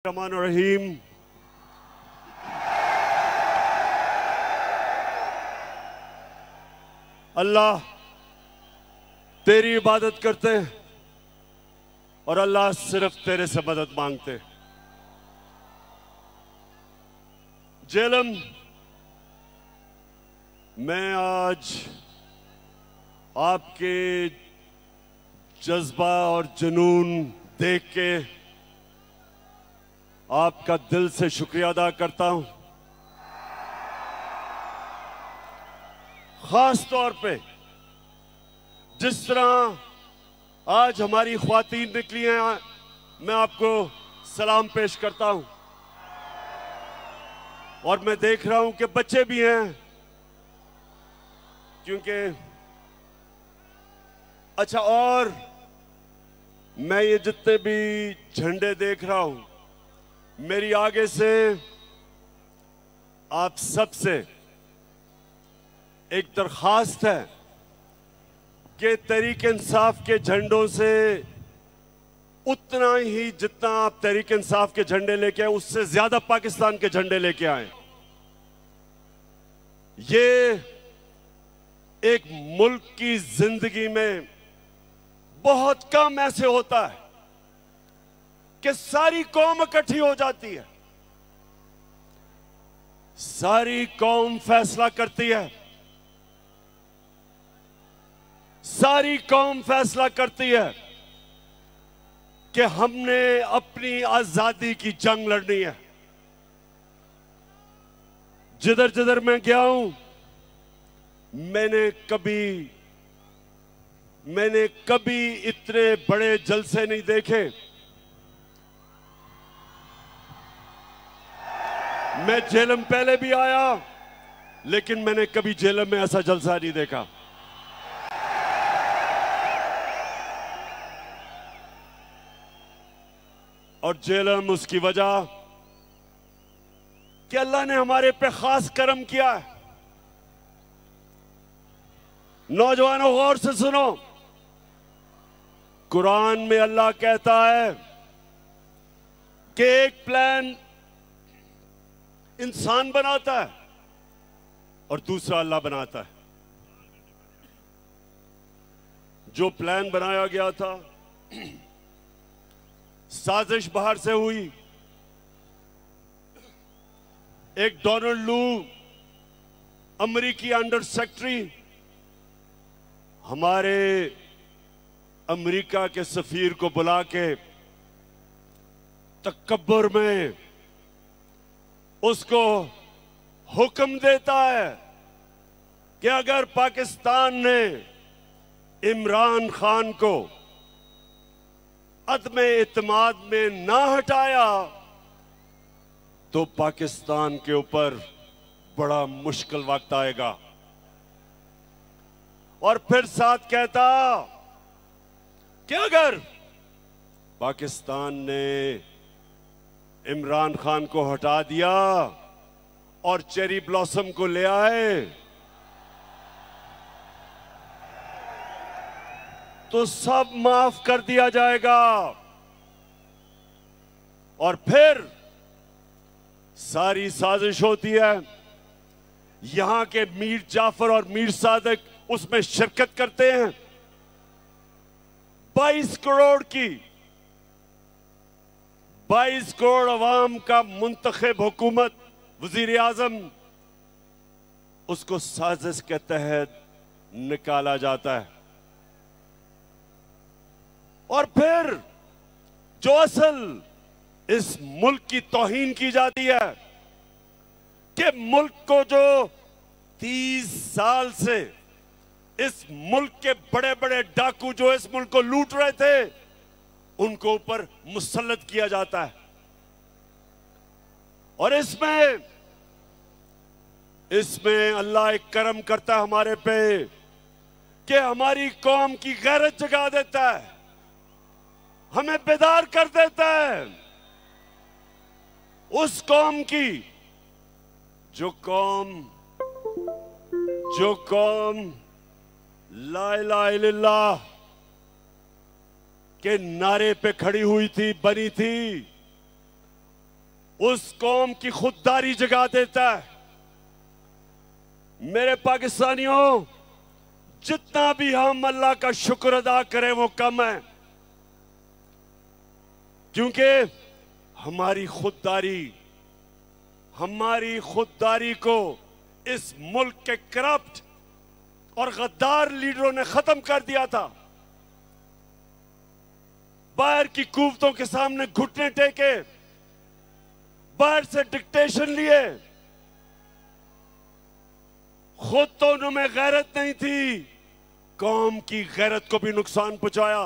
रहमान रहीम। अल्लाह तेरी इबादत करते हैं और अल्लाह सिर्फ तेरे से मदद मांगते हैं। जेलम, मैं आज आपके जज्बा और जुनून देख के आपका दिल से शुक्रिया अदा करता हूं। खास तौर पे जिस तरह आज हमारी ख्वातीन निकली हैं, मैं आपको सलाम पेश करता हूं। और मैं देख रहा हूं कि बच्चे भी हैं, क्योंकि अच्छा, और मैं ये जितने भी झंडे देख रहा हूं, मेरी आगे से आप सबसे एक दरखास्त है कि तहरीक इंसाफ के झंडों से उतना ही जितना आप तहरीक इंसाफ के झंडे लेके आए, उससे ज्यादा पाकिस्तान के झंडे लेके आए। ये एक मुल्क की जिंदगी में बहुत कम ऐसे होता है कि सारी कौम इकट्ठी हो जाती है, सारी कौम फैसला करती है, सारी कौम फैसला करती है कि हमने अपनी आजादी की जंग लड़नी है। जिधर जिधर मैं गया हूं, मैंने कभी इतने बड़े जलसे नहीं देखे। मैं जेलम पहले भी आया, लेकिन मैंने कभी जेलम में ऐसा जलसा नहीं देखा। और जेलम उसकी वजह कि अल्लाह ने हमारे पे खास करम किया है। नौजवानों, गौर से सुनो, कुरान में अल्लाह कहता है कि एक प्लान इंसान बनाता है और दूसरा अल्लाह बनाता है। जो प्लान बनाया गया था, साजिश बाहर से हुई। एक डोनाल्ड लू, अमेरिकी अंडर सेक्रेटरी, हमारे अमेरिका के सफीर को बुला के तकब्बुर में उसको हुक्म देता है कि अगर पाकिस्तान ने इमरान खान को अदम इत्मीनान में ना हटाया तो पाकिस्तान के ऊपर बड़ा मुश्किल वक्त आएगा। और फिर साथ कहता कि अगर पाकिस्तान ने इमरान खान को हटा दिया और चेरी ब्लॉसम को ले आए तो सब माफ कर दिया जाएगा। और फिर सारी साजिश होती है। यहां के मीर जाफर और मीर सादिक उसमें शिरकत करते हैं। 22 करोड़ अवाम का मुंतखब हुकूमत, वजीर आजम, उसको साजिश के तहत निकाला जाता है। और फिर जो असल इस मुल्क की तौहीन की जाती है कि मुल्क को जो 30 साल से इस मुल्क के बड़े बड़े डाकू जो इस मुल्क को लूट रहे थे, उनको ऊपर मुसल्लत किया जाता है। और इसमें अल्लाह एक करम करता है हमारे पे कि हमारी कौम की गैरत जगा देता है, हमें बेदार कर देता है। उस कौम की जो कौम ला इलाहा इल्लल्लाह के नारे पे खड़ी हुई थी, बनी थी, उस कौम की खुददारी जगा देता है। मेरे पाकिस्तानियों, जितना भी हम अल्लाह का शुक्र अदा करें वो कम है, क्योंकि हमारी खुददारी को इस मुल्क के करप्ट और गद्दार लीडरों ने खत्म कर दिया था। बाहर की कुव्वतों के सामने घुटने टेके, बाहर से डिक्टेशन लिए, खुद तो उनमें गैरत नहीं थी, कौम की गैरत को भी नुकसान पहुंचाया।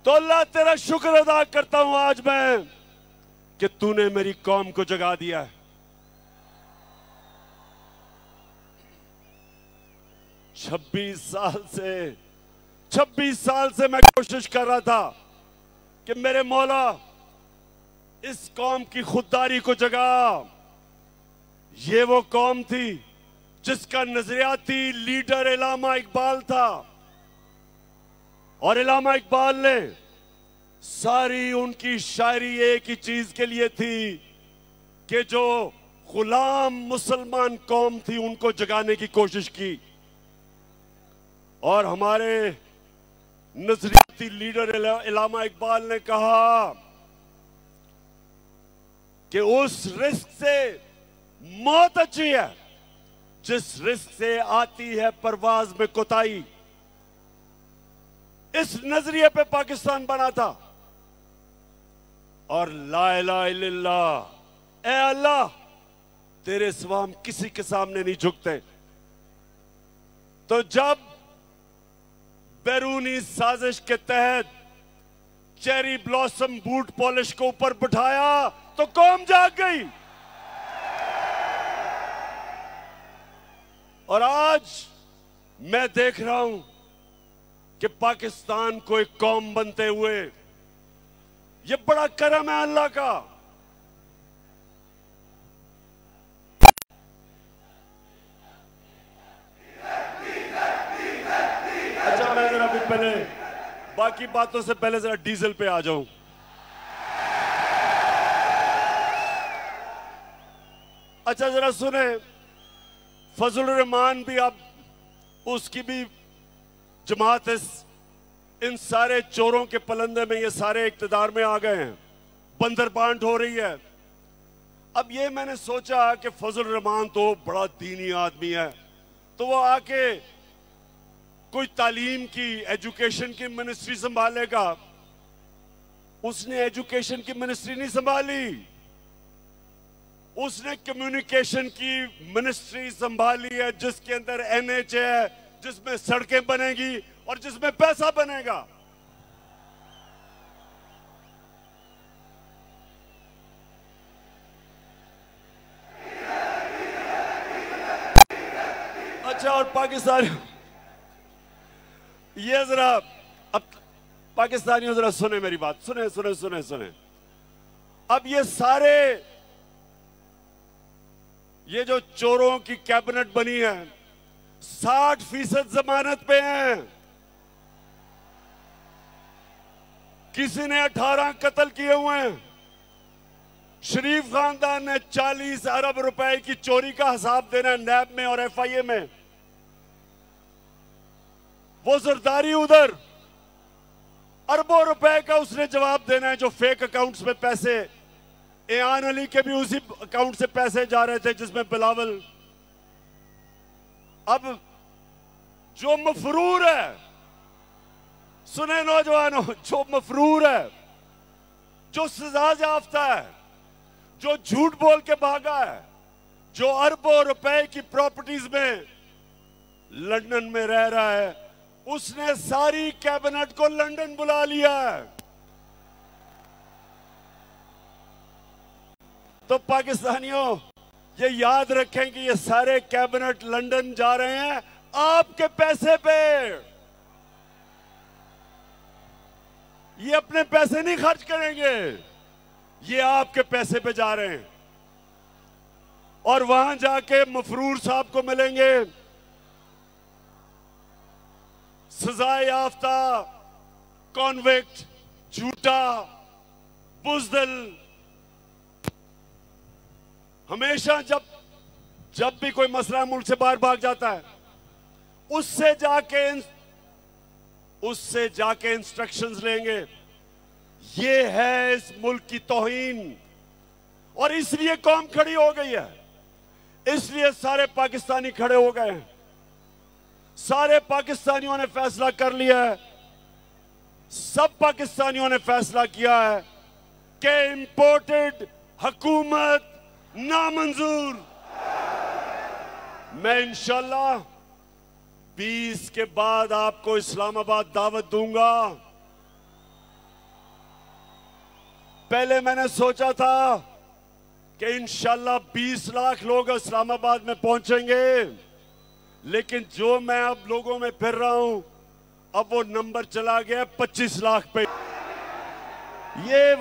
तो अल्लाह तेरा शुक्र अदा करता हूं आज मैं कि तूने मेरी कौम को जगा दिया है। 26 साल से मैं कोशिश कर रहा था कि मेरे मौला इस कौम की खुददारी को जगा। ये वो कौम थी जिसका नजरियाती लीडर इलामा इकबाल था, और इलामा इकबाल ने सारी उनकी शायरी एक ही चीज के लिए थी कि जो गुलाम मुसलमान कौम थी उनको जगाने की कोशिश की। और हमारे नजरियाती लीडर इलामा इकबाल ने कहा कि उस रिस्क से मौत अच्छी है जिस रिस्क से आती है परवाज में कोताही। इस नजरिए पे पाकिस्तान बना था। और ला इलाहा इल्लल्लाह, ए अल्लाह तेरे सिवा हम किसी के सामने नहीं झुकते। तो जब बैरूनी साजिश के तहत चेरी ब्लॉसम बूट पॉलिश को ऊपर बिठाया तो कौम जाग गई। और आज मैं देख रहा हूं कि पाकिस्तान को एक कौम बनते हुए, ये बड़ा करम है अल्लाह का। अच्छा, मैं जरा अभी पहले बाकी बातों से पहले जरा डीजल पे आ जाऊं। अच्छा जरा सुने, फजल रहमान भी, अब उसकी भी जमात इन सारे चोरों के पलंदे में ये सारे इक्तदार में आ गए हैं, बंदर बांट हो रही है। अब ये मैंने सोचा कि फजल रहमान तो बड़ा दीनी आदमी है, तो वो आके कोई तालीम की, एजुकेशन की मिनिस्ट्री संभालेगा। उसने एजुकेशन की मिनिस्ट्री नहीं संभाली, उसने कम्युनिकेशन की मिनिस्ट्री संभाली है, जिसके अंदर एनएच है, जिसमें सड़कें बनेगी और जिसमें पैसा बनेगा। अच्छा, और पाकिस्तानी, ये जरा, अब पाकिस्तानियों जरा सुने मेरी बात, सुने सुने सुने सुने। अब ये सारे, ये जो चोरों की कैबिनेट बनी है 60% जमानत पे हैं। किसी ने 18 कत्ल किए हुए हैं। शरीफ खानदान ने 40 अरब रुपए की चोरी का हिसाब देना है नैब में और एफआईए में। वो जरदारी उधर अरबों रुपए का उसने जवाब देना है, जो फेक अकाउंट्स में पैसे, एयान अली के भी उसी अकाउंट से पैसे जा रहे थे जिसमें बिलावल। अब जो मफरूर है, सुने नौजवानों, जो मफरूर है, जो सजा याफ्ता है, जो झूठ बोल के भागा है, जो अरबों रुपए की प्रॉपर्टीज में लंदन में रह रहा है, उसने सारी कैबिनेट को लंदन बुला लिया है। तो पाकिस्तानियों ये याद रखें कि ये सारे कैबिनेट लंदन जा रहे हैं आपके पैसे पे। ये अपने पैसे नहीं खर्च करेंगे, ये आपके पैसे पे जा रहे हैं। और वहां जाके मफरूर साहब को मिलेंगे, सजा याफ्ता, कॉन्विक्ट, झूठा, बुज़दिल, हमेशा जब भी कोई मसला मुल्क से बाहर भाग जाता है, उससे जाके इंस्ट्रक्शंस लेंगे। ये है इस मुल्क की तौहीन। और इसलिए कौम खड़ी हो गई है, इसलिए सारे पाकिस्तानी खड़े हो गए हैं। सारे पाकिस्तानियों ने फैसला कर लिया है, सब पाकिस्तानियों ने फैसला किया है कि इंपोर्टेड हुकूमत नामंजूर। मैं इंशाल्लाह 20 के बाद आपको इस्लामाबाद दावत दूंगा। पहले मैंने सोचा था कि इंशाल्लाह 20 लाख लोग इस्लामाबाद में पहुंचेंगे, लेकिन जो मैं अब लोगों में फिर रहा हूं, अब वो नंबर चला गया 25 लाख पे। ये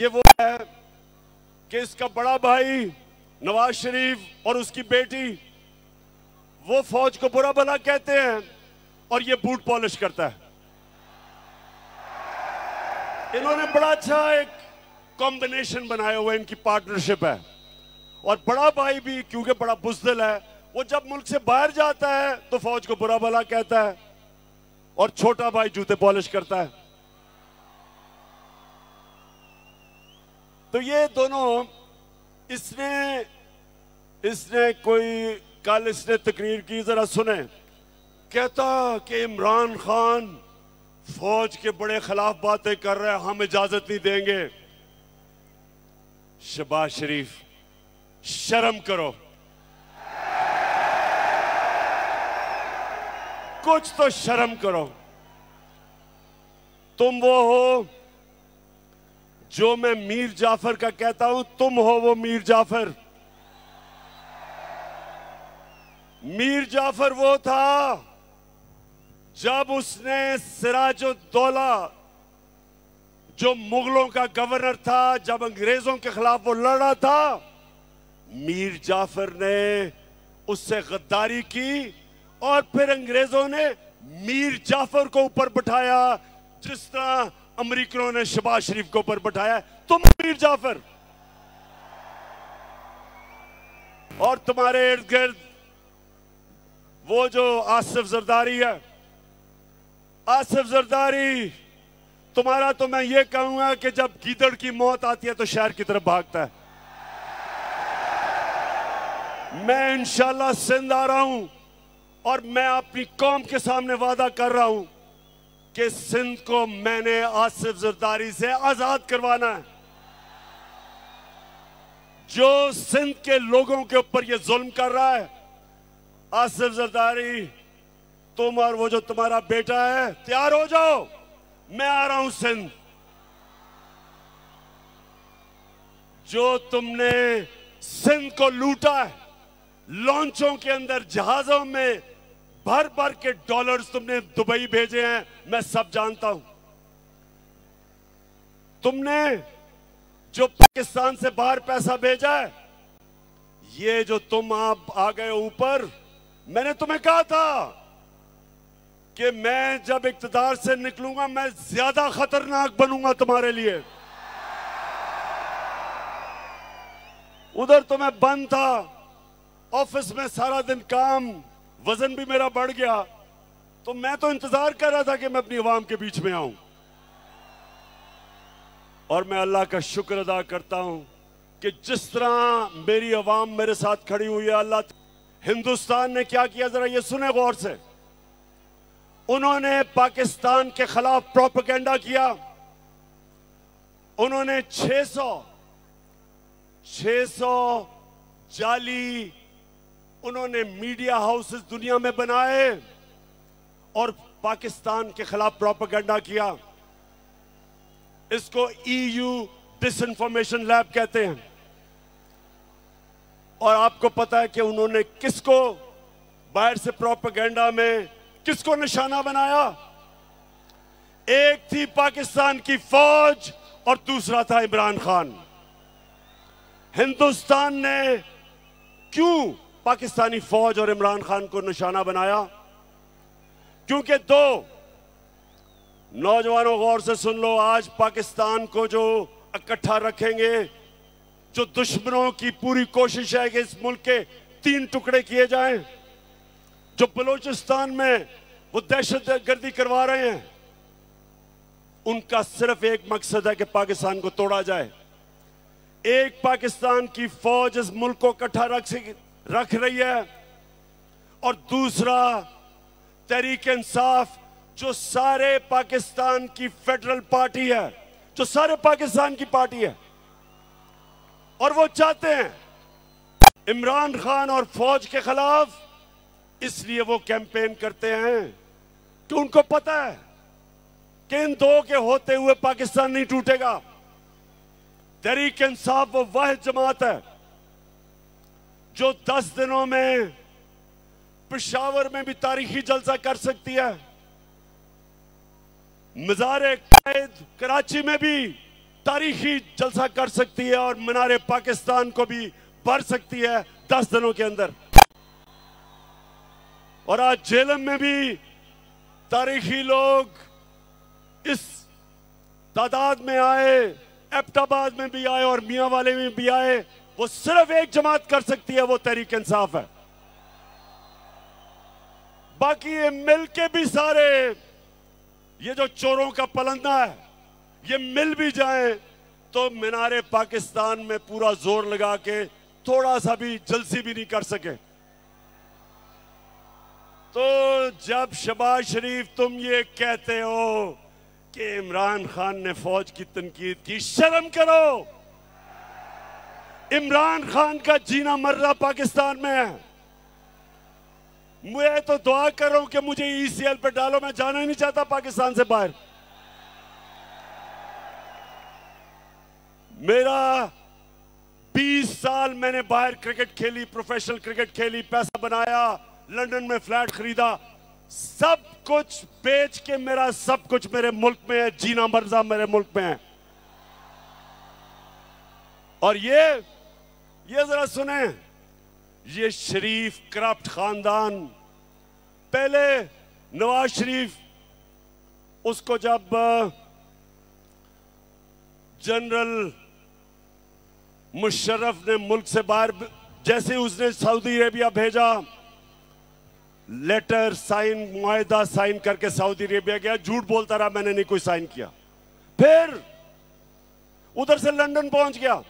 वो है कि इसका बड़ा भाई नवाज शरीफ और उसकी बेटी वो फौज को बुरा भला कहते हैं और ये बूट पॉलिश करता है। इन्होंने बड़ा अच्छा एक कॉम्बिनेशन बनाया हुआ है, इनकी पार्टनरशिप है। और बड़ा भाई भी क्योंकि बड़ा बुज़दिल है, वो जब मुल्क से बाहर जाता है तो फौज को बुरा भला कहता है और छोटा भाई जूते पॉलिश करता है। तो ये दोनों इसने कोई कल इसने तकरीर की, जरा सुने। कहता कि इमरान खान फौज के बड़े खिलाफ बातें कर रहे हैं, हम इजाजत नहीं देंगे। शहबाज शरीफ, शर्म करो, कुछ तो शर्म करो। तुम वो हो जो मैं मीर जाफर का कहता हूं, तुम हो वो मीर जाफर। मीर जाफर वो था जब उसने सिराजुद्दौला जो मुगलों का गवर्नर था, जब अंग्रेजों के खिलाफ वो लड़ा था, मीर जाफर ने उससे गद्दारी की और फिर अंग्रेजों ने मीर जाफर को ऊपर बिठाया, जिस तरह अमेरिकनों ने शहबाज शरीफ को ऊपर बिठाया। तुम मीर जाफर और तुम्हारे इर्द गिर्द वो जो आसिफ जरदारी है, आसिफ जरदारी तुम्हारा तो मैं ये कहूंगा कि जब गीदड़ की मौत आती है तो शहर की तरफ भागता है। मैं इंशाल्लाह सिंध आ रहा हूं और मैं अपनी कौम के सामने वादा कर रहा हूं कि सिंध को मैंने आसिफ जरदारी से आजाद करवाना है। जो सिंध के लोगों के ऊपर ये जुल्म कर रहा है, आसिफ जरदारी, तुम और वो जो तुम्हारा बेटा है, तैयार हो जाओ, मैं आ रहा हूं सिंध। जो तुमने सिंध को लूटा है, लॉन्चों के अंदर जहाजों में भर भर के डॉलर्स तुमने दुबई भेजे हैं, मैं सब जानता हूं। तुमने जो पाकिस्तान से बाहर पैसा भेजा है, ये जो तुम आप आ गए ऊपर, मैंने तुम्हें कहा था कि मैं जब इक्तदार से निकलूंगा मैं ज्यादा खतरनाक बनूंगा तुम्हारे लिए। उधर तो मैं बंद था, ऑफिस में सारा दिन काम, वजन भी मेरा बढ़ गया, तो मैं तो इंतजार कर रहा था कि मैं अपनी आवाम के बीच में आऊं। और मैं अल्लाह का शुक्र अदा करता हूं कि जिस तरह मेरी आवाम मेरे साथ खड़ी हुई है, अल्लाह। हिंदुस्तान ने क्या किया, जरा ये सुने गौर से। उन्होंने पाकिस्तान के खिलाफ प्रोपेगेंडा किया। उन्होंने 600 जाली उन्होंने मीडिया हाउसेस दुनिया में बनाए और पाकिस्तान के खिलाफ प्रोपेगेंडा किया। इसको EU डिसइंफॉर्मेशन लैब कहते हैं। और आपको पता है कि उन्होंने किसको बाहर से प्रोपेगेंडा में किसको निशाना बनाया? एक थी पाकिस्तान की फौज और दूसरा था इमरान खान। हिंदुस्तान ने क्यों पाकिस्तानी फौज और इमरान खान को निशाना बनाया? क्योंकि दो नौजवानों, गौर से सुन लो, आज पाकिस्तान को जो इकट्ठा रखेंगे जो दुश्मनों की पूरी कोशिश है कि इस मुल्क के 3 टुकड़े किए जाएं, जो बलूचिस्तान में वो दहशतगर्दी करवा रहे हैं, उनका सिर्फ एक मकसद है कि पाकिस्तान को तोड़ा जाए। एक पाकिस्तान की फौज इस मुल्क को इकट्ठा रख रही है, और दूसरा तहरीक इंसाफ जो सारे पाकिस्तान की फेडरल पार्टी है, जो सारे पाकिस्तान की पार्टी है, और वो चाहते हैं इमरान खान और फौज के खिलाफ। इसलिए वो कैंपेन करते हैं कि उनको पता है कि इन दो के होते हुए पाकिस्तान नहीं टूटेगा। तहरीक इंसाफ वो वह जमात है जो 10 दिनों में पेशावर में भी तारीखी जलसा कर सकती है, मज़ार कायद कराची में भी तारीखी जलसा कर सकती है, और मीनार पाकिस्तान को भी भर सकती है 10 दिनों के अंदर। और आज झेलम में भी तारीखी लोग इस तादाद में आए, एबटाबाद में भी आए और मियां वाले में भी आए। वो सिर्फ एक जमात कर सकती है, वो तहरीक इंसाफ है। बाकी ये मिलके भी सारे, ये जो चोरों का पलंदा है, ये मिल भी जाएं तो मीनारे पाकिस्तान में पूरा जोर लगा के थोड़ा सा भी जलसी भी नहीं कर सके। तो जब शहबाज शरीफ तुम ये कहते हो कि इमरान खान ने फौज की तनकीद की, शर्म करो। इमरान खान का जीना मरना पाकिस्तान में है। मैं तो दुआ कर रहा हूं कि मुझे ईसीएल पे डालो, मैं जाना ही नहीं चाहता पाकिस्तान से बाहर। मेरा 20 साल मैंने बाहर क्रिकेट खेली, प्रोफेशनल क्रिकेट खेली, पैसा बनाया, लंदन में फ्लैट खरीदा, सब कुछ बेच के मेरा सब कुछ मेरे मुल्क में है, जीना मरना मेरे मुल्क में है। और ये जरा सुने, ये शरीफ करप्ट खानदान, पहले नवाज शरीफ, उसको जब जनरल मुशर्रफ ने मुल्क से बाहर, जैसे उसने सऊदी अरेबिया भेजा, लेटर साइन, मुआहदा साइन करके सऊदी अरेबिया गया, झूठ बोलता रहा मैंने नहीं कोई साइन किया। फिर उधर से लंदन पहुंच गया,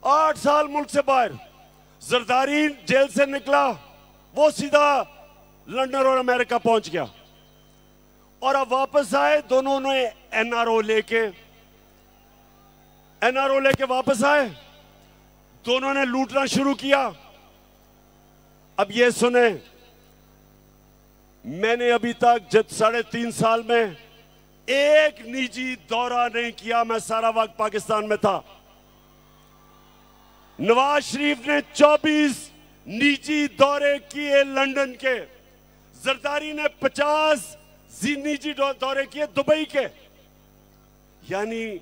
8 साल मुल्क से बाहर। जरदारी जेल से निकला, वो सीधा लंदन और अमेरिका पहुंच गया, और अब वापस आए। दोनों ने एनआरओ लेके वापस आए, दोनों ने लूटना शुरू किया। अब ये सुने, मैंने अभी तक जब 3.5 साल में एक निजी दौरा नहीं किया, मैं सारा वक्त पाकिस्तान में था। नवाज शरीफ ने 24 निजी दौरे किए लंदन के, जरदारी ने 50 निजी दौरे किए दुबई के। यानी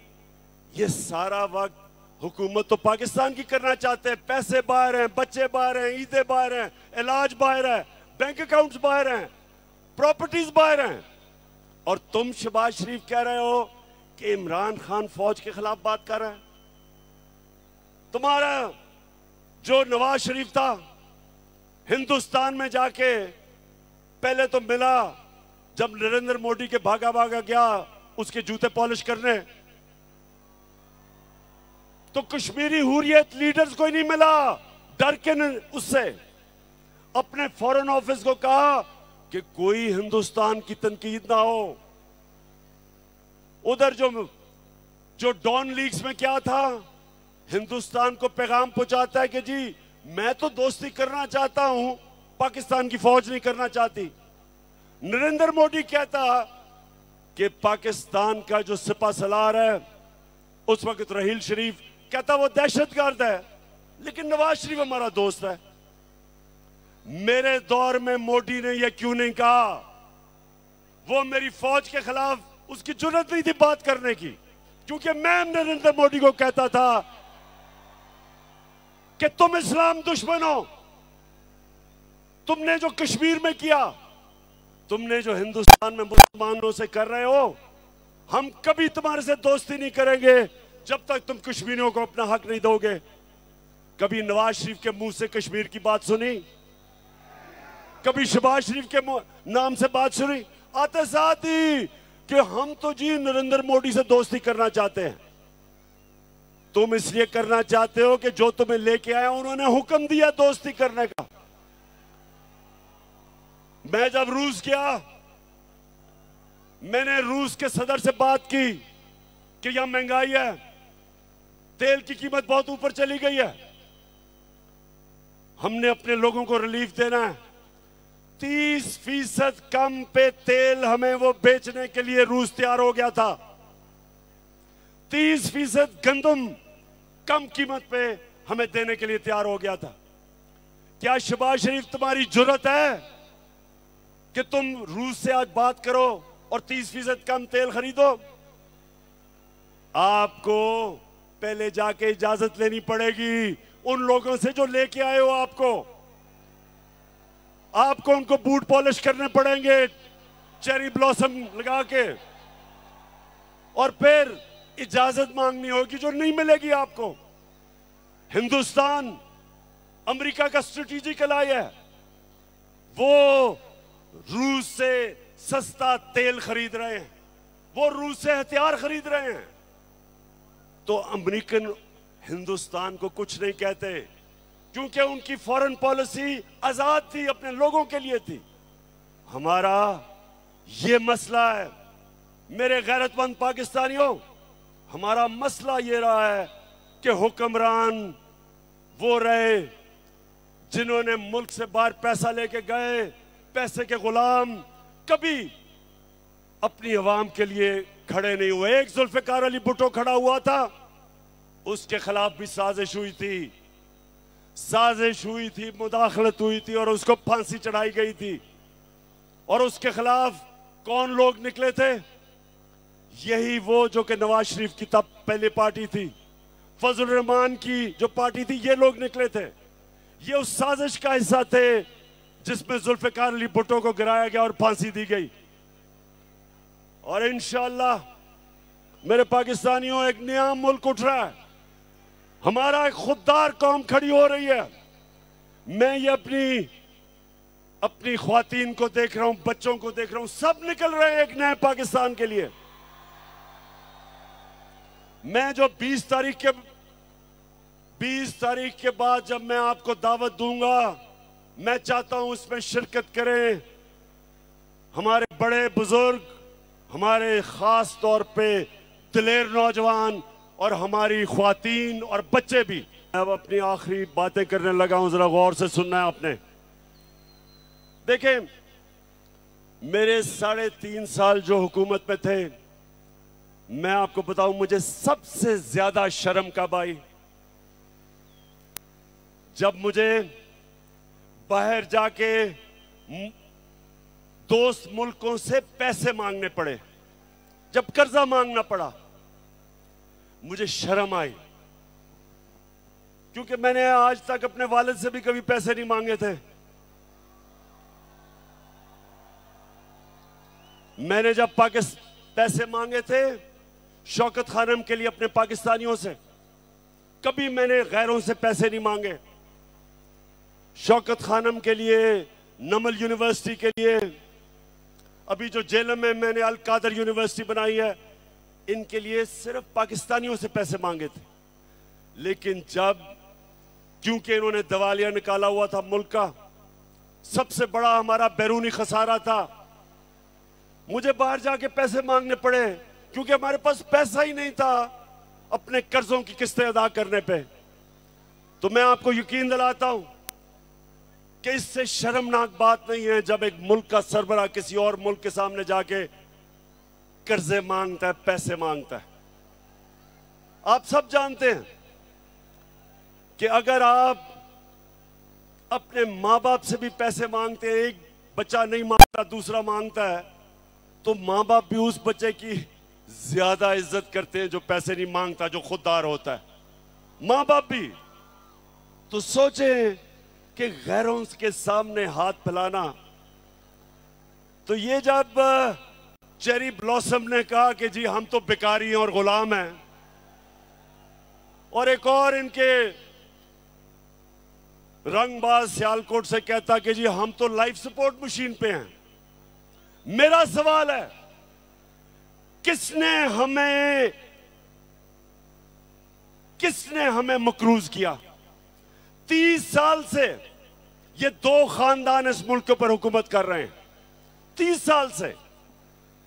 ये सारा वक्त हुकूमत तो पाकिस्तान की करना चाहते हैं, पैसे बाहर हैं, बच्चे बाहर हैं, ईदें बाहर हैं, इलाज बाहर है, बैंक अकाउंट्स बाहर हैं, प्रॉपर्टीज बाहर हैं, और तुम शहबाज शरीफ कह रहे हो कि इमरान खान फौज के खिलाफ बात कर रहा है। तुम्हारा जो नवाज शरीफ था, हिंदुस्तान में जाके पहले तो मिला, जब नरेंद्र मोदी के भागा भागा गया उसके जूते पॉलिश करने, तो कश्मीरी हुर्रियत लीडर्स को ही नहीं मिला, डर के उससे अपने फॉरेन ऑफिस को कहा कि कोई हिंदुस्तान की तनकीद ना हो। उधर जो डॉन लीग्स में क्या था, हिंदुस्तान को पैगाम पहुंचाता है कि जी मैं तो दोस्ती करना चाहता हूं, पाकिस्तान की फौज नहीं करना चाहती। नरेंद्र मोदी कहता कि पाकिस्तान का जो सिपा सलार है उस वक्त रहील शरीफ, कहता वो दहशतगर्द है, लेकिन नवाज शरीफ हमारा दोस्त है। मेरे दौर में मोदी ने यह क्यों नहीं कहा? वो मेरी फौज के खिलाफ उसकी जुर्रत नहीं थी बात करने की, क्योंकि मैं नरेंद्र मोदी को कहता था कि तुम इस्लाम दुश्मन हो, तुमने जो कश्मीर में किया, तुमने जो हिंदुस्तान में मुसलमानों से कर रहे हो, हम कभी तुम्हारे से दोस्ती नहीं करेंगे जब तक तुम कश्मीरियों को अपना हक नहीं दोगे। कभी नवाज शरीफ के मुंह से कश्मीर की बात सुनी? कभी शहबाज शरीफ के नाम से बात सुनी? आते साथ ही कि हम तो जी नरेंद्र मोदी से दोस्ती करना चाहते हैं। तुम इसलिए करना चाहते हो कि जो तुम्हें लेके आया उन्होंने हुक्म दिया दोस्ती करने का। मैं जब रूस गया, मैंने रूस के सदर से बात की कि यहां महंगाई है, तेल की कीमत बहुत ऊपर चली गई है, हमने अपने लोगों को रिलीफ देना है। 30% कम पे तेल हमें वो बेचने के लिए रूस तैयार हो गया था। 30% गंदम कम कीमत पे हमें देने के लिए तैयार हो गया था। क्या शहबाज शरीफ तुम्हारी जुर्रत है कि तुम रूस से आज बात करो और 30% कम तेल खरीदो? आपको पहले जाके इजाजत लेनी पड़ेगी उन लोगों से जो लेके आए हो। आपको उनको बूट पॉलिश करने पड़ेंगे चेरी ब्लॉसम लगा के, और फिर इजाजत मांगनी होगी जो नहीं मिलेगी आपको। हिंदुस्तान अमेरिका का स्ट्रेटेजिक एलाय है, वो रूस से सस्ता तेल खरीद रहे हैं, वो रूस से हथियार खरीद रहे हैं। तो अमेरिकन हिंदुस्तान को कुछ नहीं कहते क्योंकि उनकी फॉरेन पॉलिसी आजाद थी, अपने लोगों के लिए थी। हमारा ये मसला है मेरे गैरतमंद पाकिस्तानियों, हमारा मसला ये रहा है कि हुक्मरान वो रहे जिन्होंने मुल्क से बाहर पैसा लेके गए, पैसे के गुलाम, कभी अपनी अवाम के लिए खड़े नहीं हुए। एक जुल्फिकार अली भुट्टो खड़ा हुआ था, उसके खिलाफ भी साजिश हुई थी, मुदाखलत हुई थी और उसको फांसी चढ़ाई गई थी। और उसके खिलाफ कौन लोग निकले थे? यही वो जो कि नवाज शरीफ की तब पहली पार्टी थी, फजल रहमान की जो पार्टी थी, ये लोग निकले थे। ये उस साजिश का हिस्सा थे जिसमें जुल्फिकार अली भुट्टो को गिराया गया और फांसी दी गई। और इंशाअल्लाह मेरे पाकिस्तानियों, एक नया मुल्क उठ रहा है, हमारा एक खुददार कौम खड़ी हो रही है। मैं ये अपनी ख्वातीन को देख रहा हूं, बच्चों को देख रहा हूं, सब निकल रहे हैं एक नए पाकिस्तान के लिए। मैं जो 20 तारीख के बाद जब मैं आपको दावत दूंगा, मैं चाहता हूं उसमें शिरकत करें हमारे बड़े बुजुर्ग, हमारे खास तौर पे दिलेर नौजवान और हमारी ख्वातीन और बच्चे भी। अब अपनी आखिरी बातें करने लगा हूं, जरा गौर से सुनना है आपने। देखें, मेरे 3.5 साल जो हुकूमत में थे, मैं आपको बताऊं मुझे सबसे ज्यादा शर्म कब आई? जब मुझे बाहर जाके दोस्त मुल्कों से पैसे मांगने पड़े, जब कर्जा मांगना पड़ा, मुझे शर्म आई। क्योंकि मैंने आज तक अपने वालिद से भी कभी पैसे नहीं मांगे थे। मैंने जब पैसे मांगे थे शौकत खानम के लिए अपने पाकिस्तानियों से, कभी मैंने गैरों से पैसे नहीं मांगे। शौकत खानम के लिए, नमल यूनिवर्सिटी के लिए, अभी जो जेलम में मैंने अल कादर यूनिवर्सिटी बनाई है, इनके लिए सिर्फ पाकिस्तानियों से पैसे मांगे थे। लेकिन जब, क्योंकि इन्होंने दिवालिया निकाला हुआ था मुल्क का, सबसे बड़ा हमारा बैरूनी खसारा था, मुझे बाहर जाके पैसे मांगने पड़े क्योंकि हमारे पास पैसा ही नहीं था अपने कर्जों की किस्तें अदा करने पे। तो मैं आपको यकीन दिलाता हूं कि इससे शर्मनाक बात नहीं है जब एक मुल्क का सरबराह किसी और मुल्क के सामने जाके कर्जे मांगता है, पैसे मांगता है। आप सब जानते हैं कि अगर आप अपने मां बाप से भी पैसे मांगते हैं, एक बच्चा नहीं मांगता दूसरा मांगता है, तो मां बाप भी उस बच्चे की ज्यादा इज्जत करते हैं जो पैसे नहीं मांगता, जो खुददार होता है। मां बाप भी। तो सोचें कि गैरों के सामने हाथ फैलाना। तो ये जब चेरी ब्लॉसम ने कहा कि जी हम तो भिखारी हैं और गुलाम हैं, और एक और इनके रंगबाज सियालकोट से कहता कि जी हम तो लाइफ सपोर्ट मशीन पे हैं। मेरा सवाल है, किसने हमें मकरूज किया? 30 साल से ये दो खानदान इस मुल्क के ऊपर हुकूमत कर रहे हैं। 30 साल से,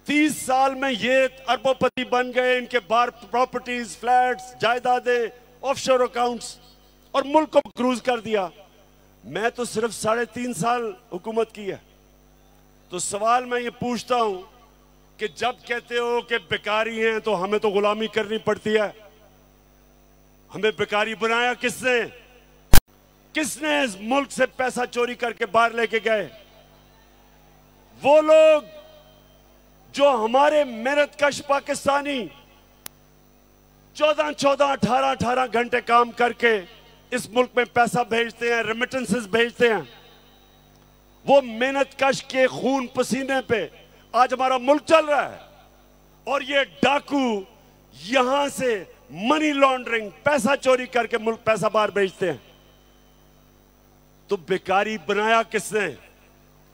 30 साल में ये अरबोपति बन गए। इनके बार प्रॉपर्टीज, फ्लैट्स, जायदादें, ऑफशोर अकाउंट्स, और मुल्क को मकरूज कर दिया। मैं तो सिर्फ 3.5 साल हुकूमत की है। तो सवाल मैं ये पूछता हूं कि जब कहते हो कि बेकारी हैं तो हमें तो गुलामी करनी पड़ती है, हमें बेकारी बनाया किसने? किसने इस मुल्क से पैसा चोरी करके बाहर लेके गए? वो लोग जो हमारे मेहनतकश पाकिस्तानी 14-14, 18-18 घंटे काम करके इस मुल्क में पैसा भेजते हैं, रेमिटेंसेस भेजते हैं, वो मेहनतकश के खून पसीने पे आज हमारा मुल्क चल रहा है। और ये डाकू यहां से मनी लॉन्ड्रिंग, पैसा चोरी करके मुल्क पैसा बाहर भेजते हैं। तो बेकारी बनाया किसने?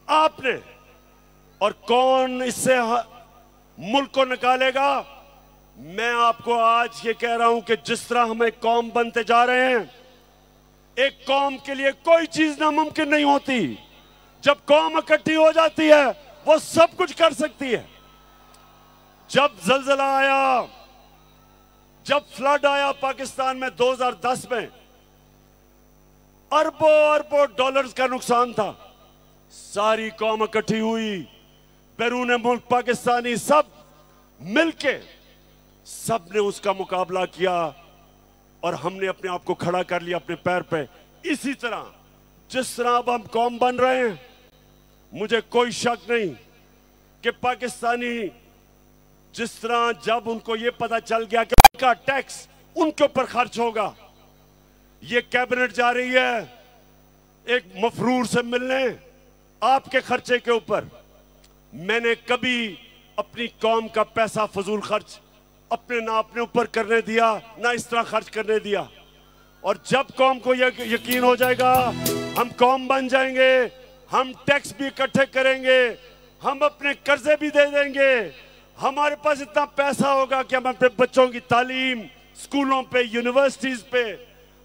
आपने। और कौन इससे मुल्क को निकालेगा? मैं आपको आज ये कह रहा हूं कि जिस तरह हम एक कौम बनते जा रहे हैं, एक कौम के लिए कोई चीज नामुमकिन नहीं होती। जब कौम इकट्ठी हो जाती है वो सब कुछ कर सकती है। जब जलजला आया, जब फ्लड आया पाकिस्तान में 2010 में, अरबों अरबों डॉलर्स का नुकसान था। सारी कौम इकट्ठी हुई, बैरून मुल्क पाकिस्तानी सब मिलके सब ने उसका मुकाबला किया और हमने अपने आप को खड़ा कर लिया अपने पैर पे। इसी तरह जिस तरह अब हम कौम बन रहे हैं, मुझे कोई शक नहीं कि पाकिस्तानी जिस तरह जब उनको ये पता चल गया कि उनका टैक्स उनके ऊपर खर्च होगा, ये कैबिनेट जा रही है एक मफरूर से मिलने आपके खर्चे के ऊपर। मैंने कभी अपनी कौम का पैसा फजूल खर्च ना अपने ऊपर करने दिया, ना इस तरह खर्च करने दिया। और जब कौम को यकीन हो जाएगा हम कौम बन जाएंगे, हम टैक्स भी इकट्ठे करेंगे, हम अपने कर्जे भी दे देंगे, हमारे पास इतना पैसा होगा कि हम अपने बच्चों की तालीम, स्कूलों पे, यूनिवर्सिटीज पे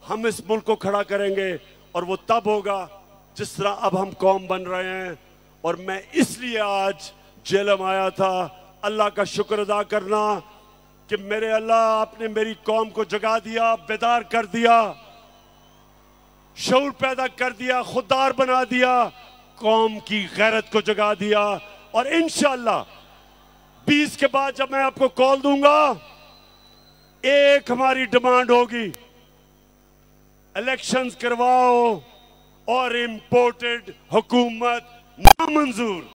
हम इस मुल्क को खड़ा करेंगे। और वो तब होगा जिस तरह अब हम कौम बन रहे हैं। और मैं इसलिए आज जेलम आया था, अल्लाह का शुक्र अदा करना कि मेरे अल्लाह आपने मेरी कौम को जगा दिया, बेदार कर दिया, शऊर पैदा कर दिया, खुददार बना दिया, कौम की गैरत को जगा दिया। और इंशाअल्लाह 20 के बाद जब मैं आपको कॉल दूंगा, एक हमारी डिमांड होगी, इलेक्शंस करवाओ और इंपोर्टेड हुकूमत नामंजूर।